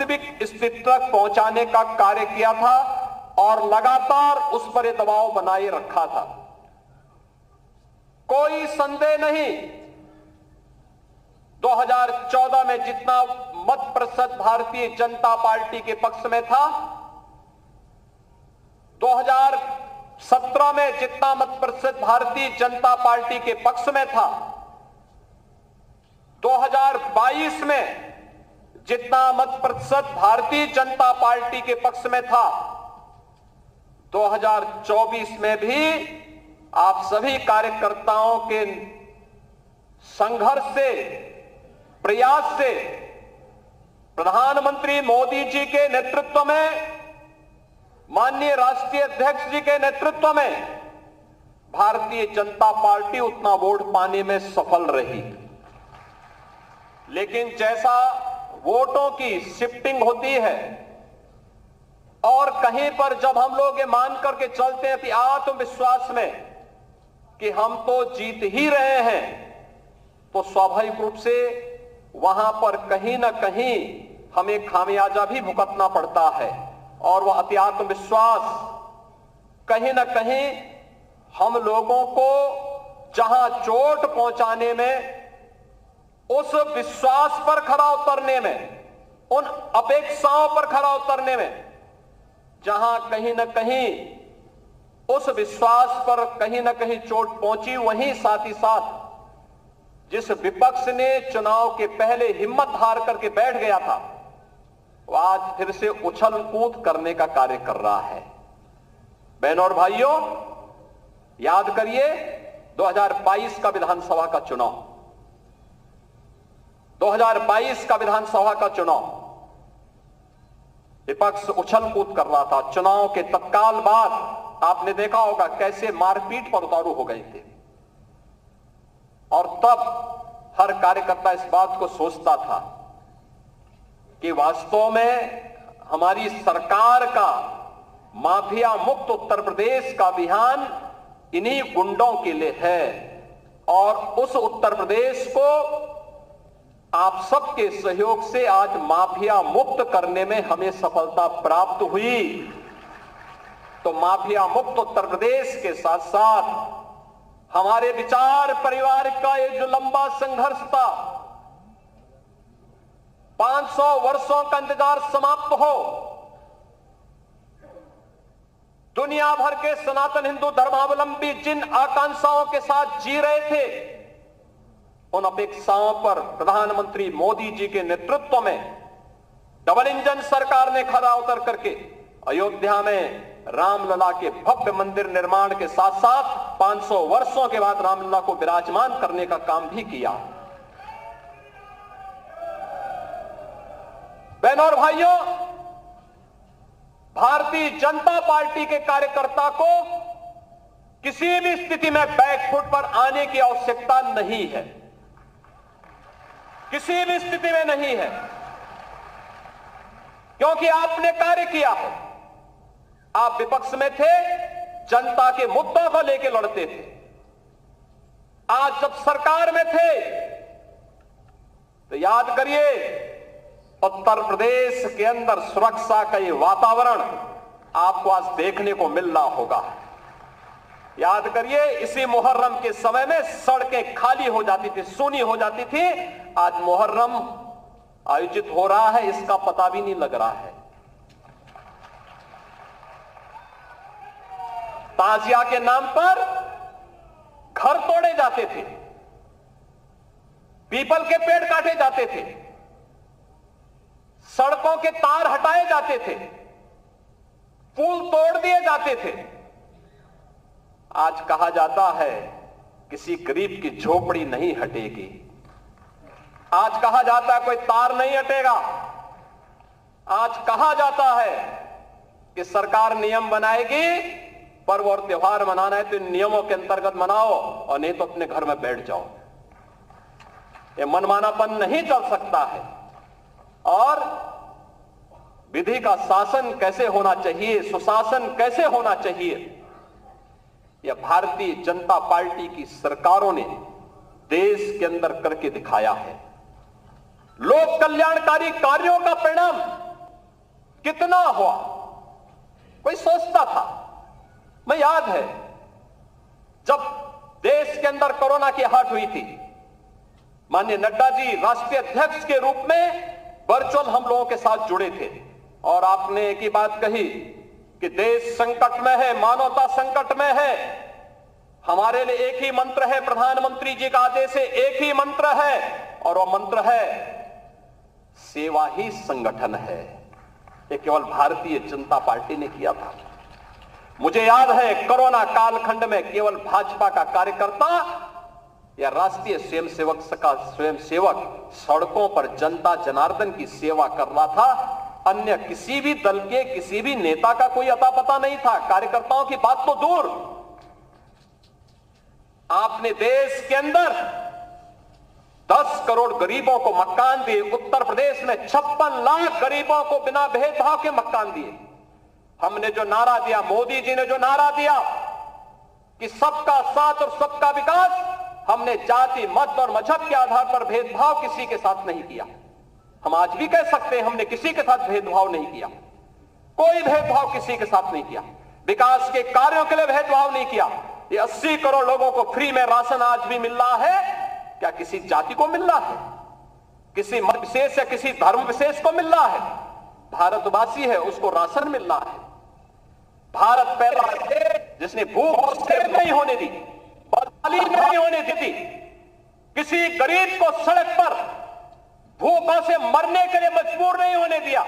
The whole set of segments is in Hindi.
वास्तविक स्थिति तक पहुंचाने का कार्य किया था और लगातार उस पर दबाव बनाए रखा था। कोई संदेह नहीं, 2014 में जितना मत प्रतिशत भारतीय जनता पार्टी के पक्ष में था, 2017 में जितना मत प्रतिशत भारतीय जनता पार्टी के पक्ष में था, 2022 में जितना मत प्रतिशत भारतीय जनता पार्टी के पक्ष में था, 2024 में भी आप सभी कार्यकर्ताओं के संघर्ष से, प्रयास से, प्रधानमंत्री मोदी जी के नेतृत्व में, माननीय राष्ट्रीय अध्यक्ष जी के नेतृत्व में भारतीय जनता पार्टी उतना वोट पाने में सफल रही। लेकिन जैसा वोटों की शिफ्टिंग होती है और कहीं पर जब हम लोग ये मान करके चलते हैं कि आत्मविश्वास में कि हम तो जीत ही रहे हैं, तो स्वाभाविक रूप से वहां पर कहीं ना कहीं हमें खामियाजा भी भुगतना पड़ता है और वह अति आत्मविश्वास कहीं ना कहीं हम लोगों को जहां चोट पहुंचाने में, उस विश्वास पर खरा उतरने में, उन अपेक्षाओं पर खरा उतरने में, जहां कहीं ना कहीं उस विश्वास पर कहीं ना कहीं चोट पहुंची, वहीं साथ ही साथ जिस विपक्ष ने चुनाव के पहले हिम्मत हार करके बैठ गया था, वो आज फिर से उछल कूद करने का कार्य कर रहा है। बहनों और भाइयों, याद करिए 2022 का विधानसभा का चुनाव, 2022 का विधानसभा का चुनाव विपक्ष उछल कूद कर रहा था। चुनाव के तत्काल बाद आपने देखा होगा कैसे मारपीट पर उतारू हो गए थे, और तब हर कार्यकर्ता इस बात को सोचता था कि वास्तव में हमारी सरकार का माफिया मुक्त उत्तर प्रदेश का अभियान इन्हीं गुंडों के लिए है, और उस उत्तर प्रदेश को आप सबके सहयोग से आज माफिया मुक्त करने में हमें सफलता प्राप्त हुई। तो माफिया मुक्त उत्तर प्रदेश के साथ साथ हमारे विचार परिवार का ये जो लंबा संघर्ष था, 500 वर्षों का इंतजार समाप्त हो, दुनिया भर के सनातन हिंदू धर्मावलंबी जिन आकांक्षाओं के साथ जी रहे थे, उन अपेक्षाओं पर प्रधानमंत्री मोदी जी के नेतृत्व में डबल इंजन सरकार ने खरा उतर करके अयोध्या में रामलला के भव्य मंदिर निर्माण के साथ साथ 500 वर्षों के बाद रामलला को विराजमान करने का काम भी किया। बहनों और भाइयों, भारतीय जनता पार्टी के कार्यकर्ता को किसी भी स्थिति में बैकफुट पर आने की आवश्यकता नहीं है, किसी भी स्थिति में नहीं है, क्योंकि आपने कार्य किया है। आप विपक्ष में थे, जनता के मुद्दों को लेकर लड़ते थे। आज जब सरकार में थे तो याद करिए, उत्तर प्रदेश के अंदर सुरक्षा का ये वातावरण आपको आज देखने को मिल रहा होगा। याद करिए, इसी मुहर्रम के समय में सड़कें खाली हो जाती थी, सूनी हो जाती थी। आज मुहर्रम आयोजित हो रहा है, इसका पता भी नहीं लग रहा है। ताजिया के नाम पर घर तोड़े जाते थे, पीपल के पेड़ काटे जाते थे, सड़कों के तार हटाए जाते थे, पुल तोड़ दिए जाते थे। आज कहा जाता है किसी गरीब की झोपड़ी नहीं हटेगी, आज कहा जाता है कोई तार नहीं हटेगा, आज कहा जाता है कि सरकार नियम बनाएगी, पर्व और त्योहार मनाना है तो इन नियमों के अंतर्गत मनाओ और नहीं तो अपने घर में बैठ जाओ। ये मनमानापन नहीं चल सकता है। और विधि का शासन कैसे होना चाहिए, सुशासन कैसे होना चाहिए, यह भारतीय जनता पार्टी की सरकारों ने देश के अंदर करके दिखाया है। लोक कल्याणकारी कार्यों का परिणाम कितना हुआ, कोई सोचता था? मैं याद है जब देश के अंदर कोरोना की आहट हुई थी, माननीय नड्डा जी राष्ट्रीय अध्यक्ष के रूप में वर्चुअल हम लोगों के साथ जुड़े थे और आपने एक ही बात कही कि देश संकट में है, मानवता संकट में है। हमारे लिए एक ही मंत्र है, प्रधानमंत्री जी का आदेश है, एक ही मंत्र है और वह मंत्र है सेवा ही संगठन है। ये केवल भारतीय जनता पार्टी ने किया था। मुझे याद है कोरोना कालखंड में केवल भाजपा का कार्यकर्ता या राष्ट्रीय स्वयंसेवक सड़कों पर जनता जनार्दन की सेवा कर रहा था। अन्य किसी भी दल के किसी भी नेता का कोई अता पता नहीं था। कार्यकर्ताओं की बात तो दूर, आपने देश के अंदर 10 करोड़ गरीबों को मकान दिए। उत्तर प्रदेश में 56 लाख गरीबों को बिना भेदभाव के मकान दिए। हमने जो नारा दिया, मोदी जी ने जो नारा दिया कि सबका साथ और सबका विकास, हमने जाति मत और मजहब के आधार पर भेदभाव किसी के साथ नहीं किया। हम आज भी कह सकते हैं हमने किसी के साथ भेदभाव नहीं किया, कोई भेदभाव किसी के साथ नहीं किया। विकास के कार्यों के लिए भेदभाव नहीं किया। ये 80 करोड़ लोगों को फ्री में राशन आज भी मिल रहा है, क्या किसी जाति को मिल रहा है, किसी मत विशेष या किसी धर्म विशेष को मिल रहा है? भारतवासी है उसको राशन मिल रहा है। भारत पहला देश जिसने भूख से नहीं होने दी, बदहाली नहीं होने दी, किसी गरीब को सड़क पर भूखों से मरने के लिए मजबूर नहीं होने दिया।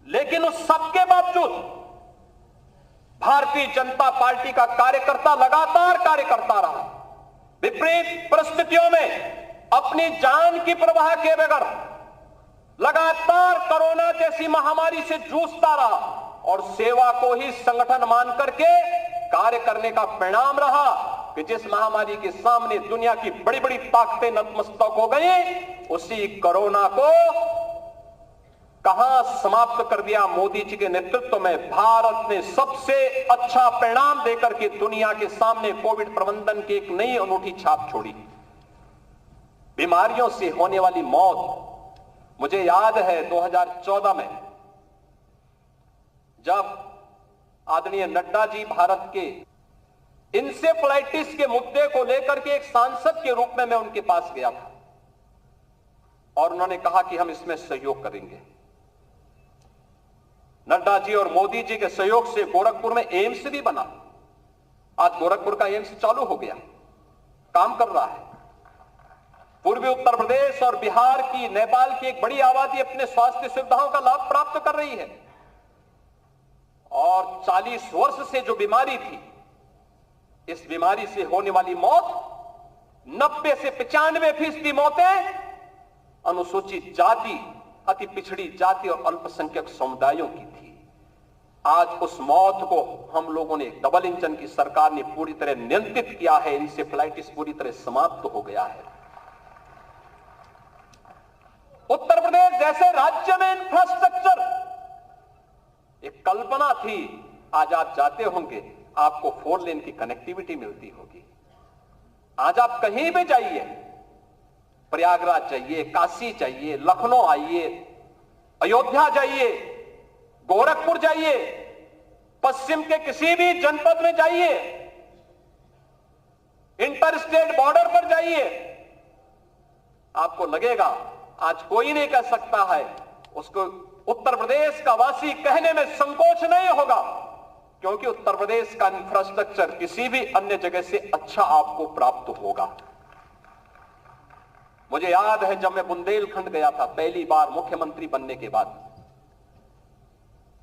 लेकिन उस सबके बावजूद भारतीय जनता पार्टी का कार्यकर्ता लगातार कार्य करता रहा। विपरीत परिस्थितियों में अपनी जान की परवाह किए बगैर लगातार कोरोना जैसी महामारी से जूझता रहा और सेवा को ही संगठन मान करके कार्य करने का परिणाम रहा कि जिस महामारी के सामने दुनिया की बड़ी बड़ी ताकतें नतमस्तक हो गई, उसी कोरोना को कहां समाप्त कर दिया? मोदी जी के नेतृत्व में भारत ने सबसे अच्छा परिणाम देकर के दुनिया के सामने कोविड प्रबंधन की एक नई अनूठी छाप छोड़ी। बीमारियों से होने वाली मौत, मुझे याद है 2014 में जब आदरणीय नड्डा जी भारत के इंसेफ्लाइटिस के मुद्दे को लेकर के एक सांसद के रूप में मैं उनके पास गया था और उन्होंने कहा कि हम इसमें सहयोग करेंगे। नड्डा जी और मोदी जी के सहयोग से गोरखपुर में एम्स भी बना। आज गोरखपुर का एम्स चालू हो गया, काम कर रहा है। पूर्वी उत्तर प्रदेश और बिहार की, नेपाल की एक बड़ी आबादी अपने स्वास्थ्य सुविधाओं का लाभ प्राप्त कर रही है। और 40 वर्ष से जो बीमारी थी, इस बीमारी से होने वाली मौत 90 से 95% मौतें अनुसूचित जाति, अति पिछड़ी जाति और अल्पसंख्यक समुदायों की थी। आज उस मौत को हम लोगों ने, डबल इंजन की सरकार ने पूरी तरह नियंत्रित किया है। इंसेफ्लाइटिस पूरी तरह समाप्त हो गया है। उत्तर प्रदेश जैसे राज्य में इंफ्रास्ट्रक्चर, एक कल्पना थी, आज आप जाते होंगे आपको 4 लेन की कनेक्टिविटी मिलती होगी। आज आप कहीं भी जाइए, प्रयागराज जाइए, काशी जाइए, लखनऊ आइए, अयोध्या जाइए, गोरखपुर जाइए, पश्चिम के किसी भी जनपद में जाइए, इंटर स्टेट बॉर्डर पर जाइए, आपको लगेगा आज कोई नहीं कह सकता है, उसको उत्तर प्रदेश का वासी कहने में संकोच नहीं होगा, क्योंकि उत्तर प्रदेश का इंफ्रास्ट्रक्चर किसी भी अन्य जगह से अच्छा आपको प्राप्त होगा। मुझे याद है जब मैं बुंदेलखंड गया था पहली बार मुख्यमंत्री बनने के बाद,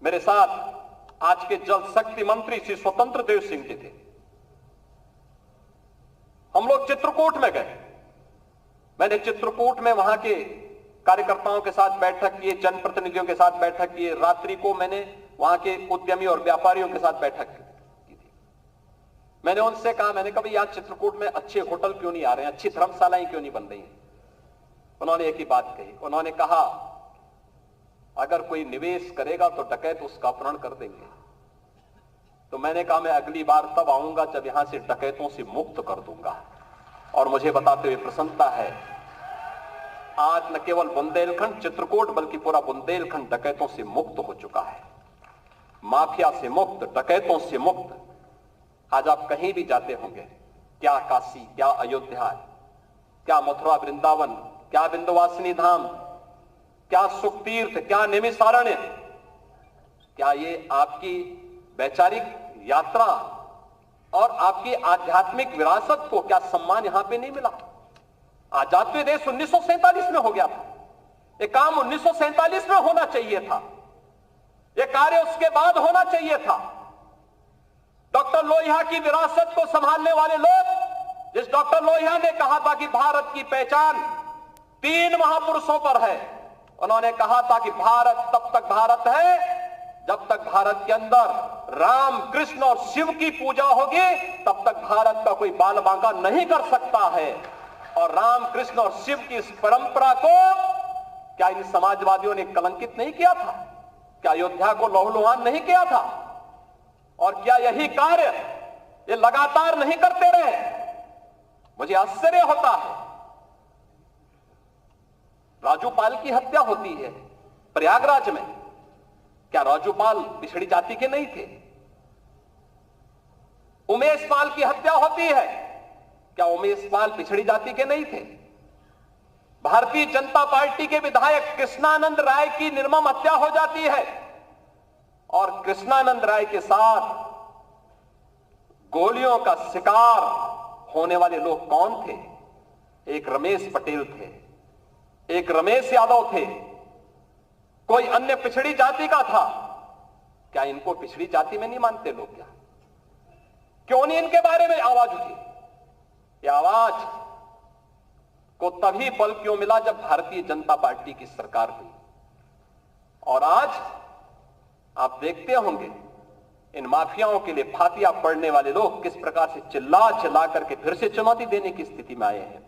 मेरे साथ आज के जल शक्ति मंत्री श्री स्वतंत्र देव सिंह जी थे। हम लोग चित्रकूट में गए। मैंने चित्रकूट में वहां के कार्यकर्ताओं के साथ बैठक की, जनप्रतिनिधियों के साथ बैठक की। रात्रि को मैंने वहां के उद्यमी और व्यापारियों के साथ बैठक की थी। मैंने उनसे कहा, मैंने कहा यार चित्रकूट में अच्छे होटल क्यों नहीं आ रहे हैं, अच्छी धर्मशालाएं क्यों नहीं बन रही हैं? उन्होंने एक ही बात कही, उन्होंने कहा अगर कोई निवेश करेगा तो डकैत उसका अपहरण कर देंगे। तो मैंने कहा मैं अगली बार तब आऊंगा जब यहां से डकैतों से मुक्त कर दूंगा। और मुझे बताते हुए प्रसन्नता है आज न केवल बुंदेलखंड चित्रकूट बल्कि पूरा बुंदेलखंड डकैतों से मुक्त हो चुका है, माफिया से मुक्त, डकैतों से मुक्त। आज आप कहीं भी जाते होंगे, क्या काशी, क्या अयोध्या, क्या मथुरा वृंदावन, क्या विंध्यवासिनी धाम, क्या सुखतीर्थ, क्या निमिषारण्य, क्या ये आपकी वैचारिक यात्रा और आपकी आध्यात्मिक विरासत को क्या सम्मान यहां पे नहीं मिला? आजाद देश 1947 में हो गया था, ये काम 1947 में होना चाहिए था, ये कार्य उसके बाद होना चाहिए था। डॉक्टर लोहिया की विरासत को संभालने वाले लोग, जिस डॉक्टर लोहिया ने कहा था कि भारत की पहचान 3 महापुरुषों पर है, उन्होंने कहा था कि भारत तब तक भारत है जब तक भारत के अंदर राम, कृष्ण और शिव की पूजा होगी, तब तक भारत का कोई बाल बांका नहीं कर सकता है। और राम, कृष्ण और शिव की इस परंपरा को क्या इन समाजवादियों ने कलंकित नहीं किया था? क्या अयोध्या को लहूलुहान नहीं किया था? और क्या यही कार्य ये लगातार नहीं करते रहे? मुझे आश्चर्य होता है। राजूपाल की हत्या होती है प्रयागराज में, क्या राजूपाल पिछड़ी जाति के नहीं थे? उमेश पाल की हत्या होती है, क्या उमेश पाल पिछड़ी जाति के नहीं थे? भारतीय जनता पार्टी के विधायक कृष्णानंद राय की निर्मम हत्या हो जाती है, और कृष्णानंद राय के साथ गोलियों का शिकार होने वाले लोग कौन थे? एक रमेश पटेल थे, एक रमेश यादव थे, कोई अन्य पिछड़ी जाति का था। क्या इनको पिछड़ी जाति में नहीं मानते लोग? क्या क्यों नहीं इनके बारे में आवाज उठी? ये आवाज को तभी बल क्यों मिला जब भारतीय जनता पार्टी की सरकार हुई। और आज आप देखते होंगे इन माफियाओं के लिए फातिया पड़ने वाले लोग किस प्रकार से चिल्ला चिल्ला करके फिर से चुनौती देने की स्थिति में आए हैं।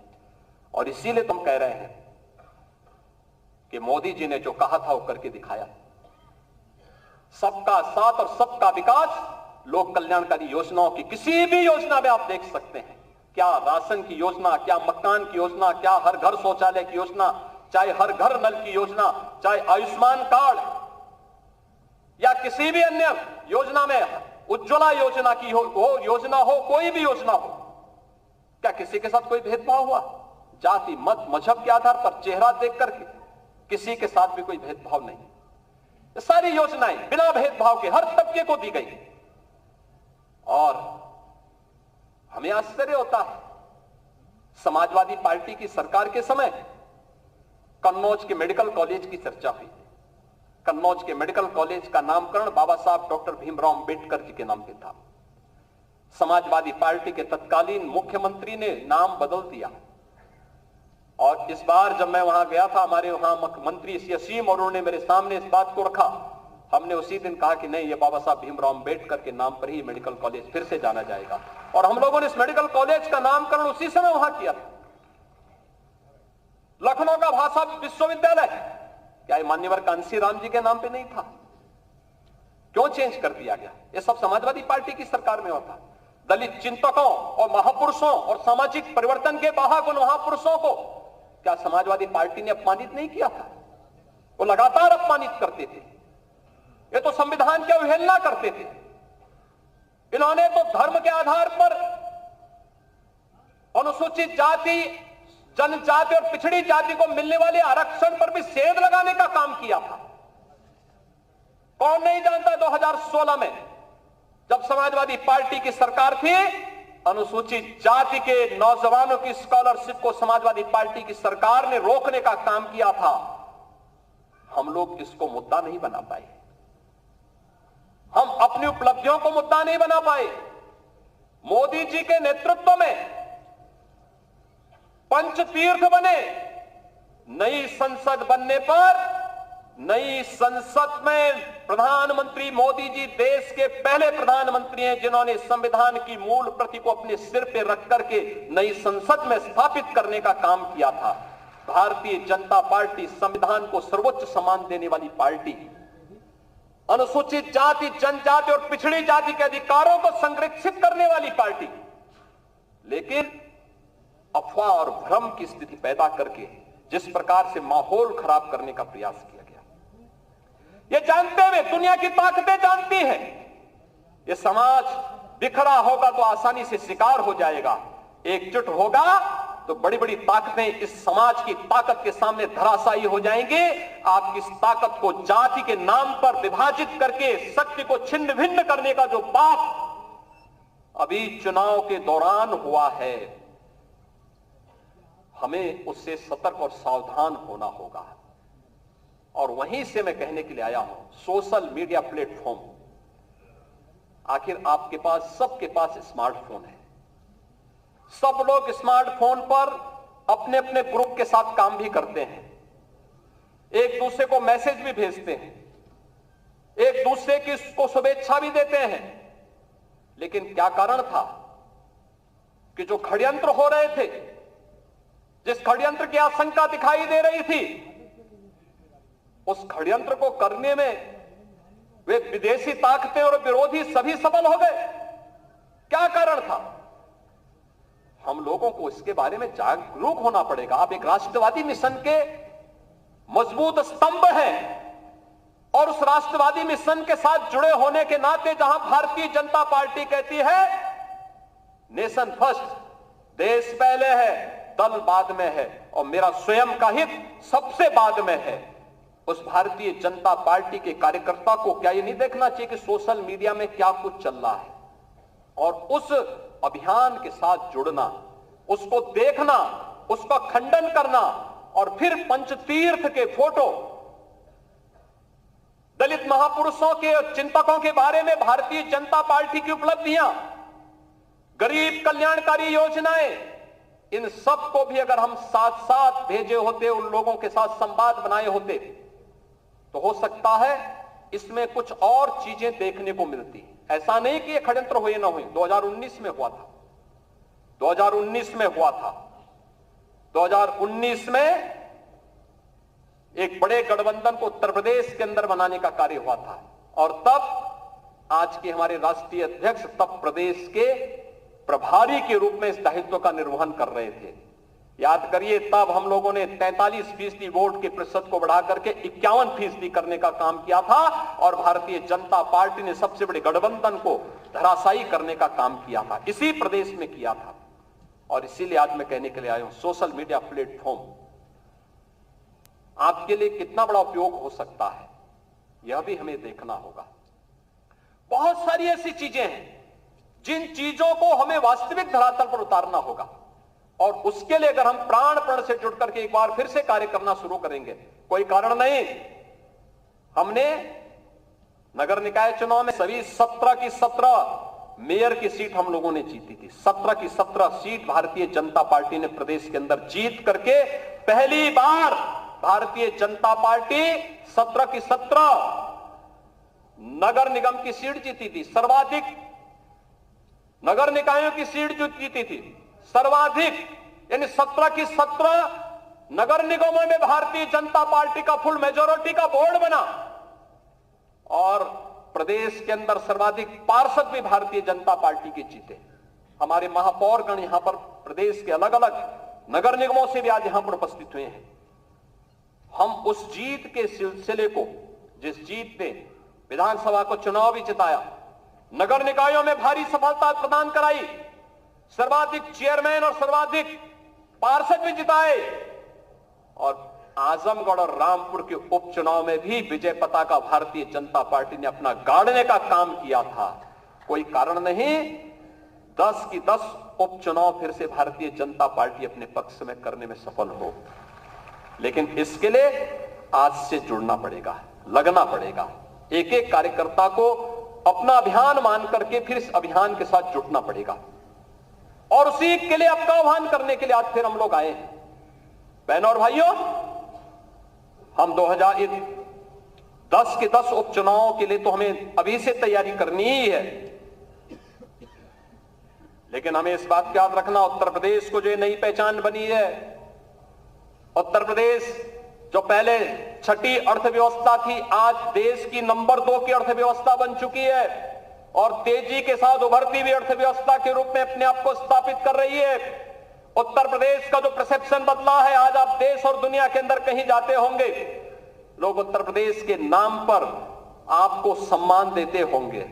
और इसीलिए तुम कह रहे हैं कि मोदी जी ने जो कहा था वो करके दिखाया। सबका साथ और सबका विकास, लोक कल्याणकारी योजनाओं की किसी भी योजना में आप देख सकते हैं, क्या राशन की योजना, क्या मकान की योजना, क्या हर घर शौचालय की योजना, चाहे हर घर नल की योजना, चाहे आयुष्मान कार्ड या किसी भी अन्य योजना में, उज्ज्वला योजना की हो योजना हो, कोई भी योजना हो, क्या किसी के साथ कोई भेदभाव हुआ? जाति, मत, मजहब के आधार पर, चेहरा देख करके किसी के साथ भी कोई भेदभाव नहीं। ये सारी योजनाएं बिना भेदभाव के हर तबके को दी गई। और हमें आश्चर्य होता है, समाजवादी पार्टी की सरकार के समय कन्नौज के मेडिकल कॉलेज की चर्चा हुई। कन्नौज के मेडिकल कॉलेज का नामकरण बाबा साहब डॉक्टर भीमराव अंबेडकर जी के नाम पे था। समाजवादी पार्टी के तत्कालीन मुख्यमंत्री ने नाम बदल दिया। और इस बार जब मैं वहां गया था, हमारे वहां मंत्री श्री असीम और उन्होंने मेरे सामने इस बात को रखा। हमने उसी दिन कहा कि नहीं, ये बाबा साहब भीमराव अंबेडकर के नाम पर ही मेडिकल कॉलेज फिर से जाना जाएगा। और हम लोगों ने इस मेडिकल कॉलेज का नामकरण उसी समय वहां किया था। लखनऊ का भाषा विश्वविद्यालय, क्या मान्यवर कांसी राम जी के नाम पे नहीं था? क्यों चेंज कर दिया गया? ये सब समाजवादी पार्टी की सरकार में होता। दलित चिंतकों और महापुरुषों और सामाजिक परिवर्तन के वाहक उन महापुरुषों को क्या समाजवादी पार्टी ने अपमानित नहीं किया था? वो लगातार अपमानित करते थे। ये तो संविधान की अवहेलना करते थे। इन्होंने तो धर्म के आधार पर अनुसूचित जाति, जनजाति और पिछड़ी जाति को मिलने वाले आरक्षण पर भी सेध लगाने का काम किया था। कौन नहीं जानता 2016 में जब समाजवादी पार्टी की सरकार थी, अनुसूचित जाति के नौजवानों की स्कॉलरशिप को समाजवादी पार्टी की सरकार ने रोकने का काम किया था। हम लोग इसको मुद्दा नहीं बना पाए, हम अपनी उपलब्धियों को मुद्दा नहीं बना पाए। मोदी जी के नेतृत्व में पंचतीर्थ बने। नई संसद बनने पर, नई संसद में प्रधानमंत्री मोदी जी देश के पहले प्रधानमंत्री हैं जिन्होंने संविधान की मूल प्रति को अपने सिर पे रख करके नई संसद में स्थापित करने का काम किया था। भारतीय जनता पार्टी संविधान को सर्वोच्च सम्मान देने वाली पार्टी, अनुसूचित जाति, जनजाति और पिछड़ी जाति के अधिकारों को संरक्षित करने वाली पार्टी, लेकिन अफवाह और भ्रम की स्थिति पैदा करके जिस प्रकार से माहौल खराब करने का प्रयास किया गया, ये जानते हुए दुनिया की ताकतें जानती हैं ये समाज बिखरा होगा तो आसानी से शिकार हो जाएगा, एकजुट होगा तो बड़ी बड़ी ताकतें इस समाज की ताकत के सामने धराशायी हो जाएंगे। आप इस ताकत को जाति के नाम पर विभाजित करके शक्ति को छिन्न भिन्न करने का जो पाप अभी चुनाव के दौरान हुआ है, हमें उससे सतर्क और सावधान होना होगा। और वहीं से मैं कहने के लिए आया हूं, सोशल मीडिया प्लेटफॉर्म, आखिर आपके पास, सबके पास स्मार्टफोन है, सब लोग स्मार्टफोन पर अपने अपने ग्रुप के साथ काम भी करते हैं, एक दूसरे को मैसेज भी भेजते हैं, एक दूसरे की को शुभेच्छा भी देते हैं। लेकिन क्या कारण था कि जो षड्यंत्र हो रहे थे, जिस षड्यंत्र की आशंका दिखाई दे रही थी, उस षड्यंत्र को करने में वे विदेशी ताकतें और विरोधी सभी सफल हो गए। क्या कारण था? हम लोगों को इसके बारे में जागरूक होना पड़ेगा। आप एक राष्ट्रवादी मिशन के मजबूत स्तंभ हैं और उस राष्ट्रवादी मिशन के साथ जुड़े होने के नाते जहां भारतीय जनता पार्टी कहती है नेशन फर्स्ट, देश पहले है, दल बाद में है और मेरा स्वयं का हित सबसे बाद में है, उस भारतीय जनता पार्टी के कार्यकर्ता को क्या ये नहीं देखना चाहिए कि सोशल मीडिया में क्या कुछ चल रहा है और उस अभियान के साथ जुड़ना, उसको देखना, उसका खंडन करना और फिर पंचतीर्थ के फोटो, दलित महापुरुषों के और चिंतकों के बारे में भारतीय जनता पार्टी की उपलब्धियां, गरीब कल्याणकारी योजनाएं, इन सब को भी अगर हम साथ साथ भेजे होते, उन लोगों के साथ संवाद बनाए होते, तो हो सकता है इसमें कुछ और चीजें देखने को मिलती। ऐसा नहीं कि ये षड्यंत्र हुए ना हुए, 2019 में हुआ था, 2019 में हुआ था। 2019 में एक बड़े गठबंधन को उत्तर प्रदेश के अंदर बनाने का कार्य हुआ था और तब आज के हमारे राष्ट्रीय अध्यक्ष तब प्रदेश के प्रभारी के रूप में इस दायित्व का निर्वहन कर रहे थे। याद करिए, तब हम लोगों ने 43% वोट के प्रतिशत को बढ़ाकर के 51% करने का काम किया था और भारतीय जनता पार्टी ने सबसे बड़े गठबंधन को धराशायी करने का काम किया था, इसी प्रदेश में किया था। और इसीलिए आज मैं कहने के लिए आया हूं, सोशल मीडिया प्लेटफॉर्म आपके लिए कितना बड़ा उपयोग हो सकता है, यह भी हमें देखना होगा। बहुत सारी ऐसी चीजें हैं जिन चीजों को हमें वास्तविक धरातल पर उतारना होगा और उसके लिए अगर हम प्राण से जुड़ करके एक बार फिर से कार्य करना शुरू करेंगे, कोई कारण नहीं। हमने नगर निकाय चुनाव में सभी 17 की 17 मेयर की सीट हम लोगों ने जीती थी। 17 की 17 सीट भारतीय जनता पार्टी ने प्रदेश के अंदर जीत करके पहली बार भारतीय जनता पार्टी 17 की 17 नगर निगम की सीट जीती थी। सर्वाधिक नगर निकायों की सीट जो जीती थी, सर्वाधिक, यानी 17 की 17 नगर निगमों में भारतीय जनता पार्टी का फुल मेजोरिटी का बोर्ड बना और प्रदेश के अंदर सर्वाधिक पार्षद भी भारतीय जनता पार्टी के जीते। हमारे महापौरगण यहां पर प्रदेश के अलग अलग नगर निगमों से भी आज यहां पर उपस्थित हुए हैं। हम उस जीत के सिलसिले को, जिस जीत ने विधानसभा को चुनाव भी जिताया, नगर निकायों में भारी सफलता प्रदान कराई, सर्वाधिक चेयरमैन और सर्वाधिक पार्षद भी जिताए और आजमगढ़ और रामपुर के उपचुनाव में भी विजय पताका भारतीय जनता पार्टी ने अपना गाड़ने का काम किया था। कोई कारण नहीं 10 की 10 उपचुनाव फिर से भारतीय जनता पार्टी अपने पक्ष में करने में सफल हो। लेकिन इसके लिए आज से जुड़ना पड़ेगा, लगना पड़ेगा। एक एक कार्यकर्ता को अपना अभियान मान करके फिर इस अभियान के साथ जुटना पड़ेगा और उसी के लिए आपका आह्वान करने के लिए आज फिर हम लोग आए हैं। बहनों और भाइयों, हम 2010 के 10 उपचुनावों के लिए तो हमें अभी से तैयारी करनी ही है, लेकिन हमें इस बात का याद रखना, उत्तर प्रदेश को जो नई पहचान बनी है, उत्तर प्रदेश जो पहले छठी अर्थव्यवस्था थी, आज देश की नंबर 2 की अर्थव्यवस्था बन चुकी है और तेजी के साथ उभरती हुई अर्थव्यवस्था के रूप में अपने आप को स्थापित कर रही है। उत्तर प्रदेश का जो परसेप्शन बदला है, आज आप देश और दुनिया के अंदर कहीं जाते होंगे, लोग उत्तर प्रदेश के नाम पर आपको सम्मान देते होंगे।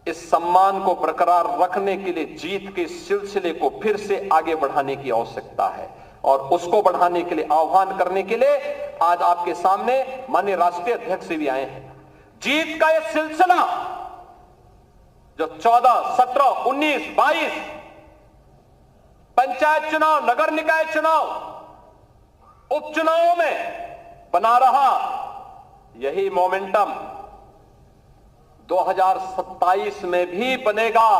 इस सम्मान को बरकरार रखने के लिए जीत के सिलसिले को फिर से आगे बढ़ाने की आवश्यकता है और उसको बढ़ाने के लिए, आह्वान करने के लिए आज आपके सामने माननीय राष्ट्रीय अध्यक्ष भी आए हैं। जीत का यह सिलसिला जो 14, 17, 19, 22 पंचायत चुनाव, नगर निकाय चुनाव, उपचुनावों में बना रहा, यही मोमेंटम 2027 में भी बनेगा।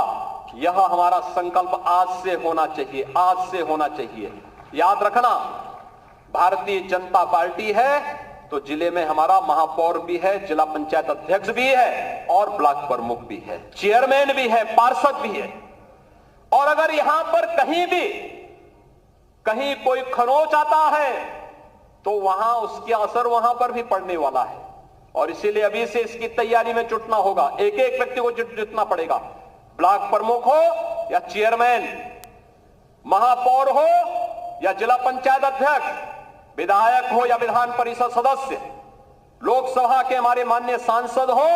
यह हमारा संकल्प आज से होना चाहिए, आज से होना चाहिए। याद रखना, भारतीय जनता पार्टी है तो जिले में हमारा महापौर भी है, जिला पंचायत अध्यक्ष भी है और ब्लॉक प्रमुख भी है, चेयरमैन भी है, पार्षद भी है। और अगर यहां पर कहीं कोई खरोंच आता है तो वहां उसका असर वहां पर भी पड़ने वाला है और इसीलिए अभी से इसकी तैयारी में जुटना होगा। एक एक व्यक्ति को जुटना पड़ेगा, ब्लॉक प्रमुख हो या चेयरमैन, महापौर हो या जिला पंचायत अध्यक्ष, विधायक हो या विधान परिषद सदस्य, लोकसभा के हमारे माननीय सांसद हो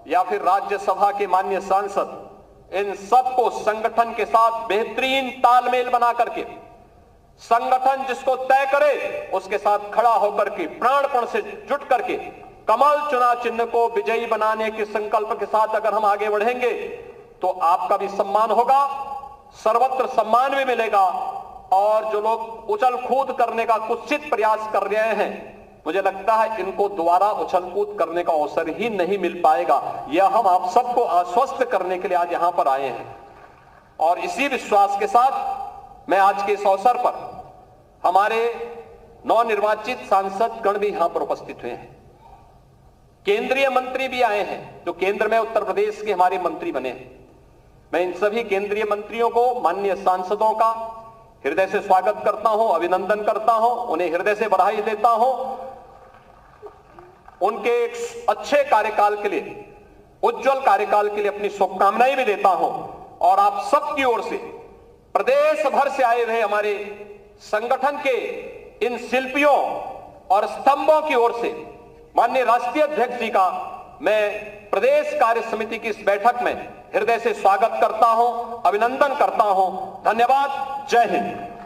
या फिर राज्यसभा के माननीय सांसद, इन सबको संगठन के साथ बेहतरीन तालमेल बना करके, संगठन जिसको तय करे उसके साथ खड़ा होकर के, प्राणपण से जुट करके कमल चुनाव चिन्ह को विजयी बनाने के संकल्प के साथ अगर हम आगे बढ़ेंगे तो आपका भी सम्मान होगा, सर्वत्र सम्मान भी मिलेगा। और जो लोग उछल कूद करने का कुत्सित प्रयास कर रहे हैं, मुझे लगता है इनको दोबारा उछल कूद करने का अवसर ही नहीं मिल पाएगा। यह हम आप सबको आश्वस्त करने के लिए आज यहां पर आए हैं और इसी विश्वास के साथ मैं आज के इस अवसर पर हमारे नवनिर्वाचित सांसद गण भी यहां पर उपस्थित हुए हैं, केंद्रीय मंत्री भी आए हैं जो केंद्र में उत्तर प्रदेश के हमारे मंत्री बने हैं। मैं इन सभी केंद्रीय मंत्रियों को, माननीय सांसदों का हृदय से स्वागत करता हूं, अभिनंदन करता हूं, उन्हें हृदय से बधाई देता हूं। उनके एक अच्छे कार्यकाल के लिए, उज्जवल कार्यकाल के लिए अपनी शुभकामनाएं भी देता हूं और आप सबकी ओर से, प्रदेश भर से आए हुए हमारे संगठन के इन शिल्पियों और स्तंभों की ओर से माननीय राष्ट्रीय अध्यक्ष जी का मैं प्रदेश कार्य समिति की इस बैठक में हृदय से स्वागत करता हूं, अभिनंदन करता हूं। धन्यवाद। जय हिंद।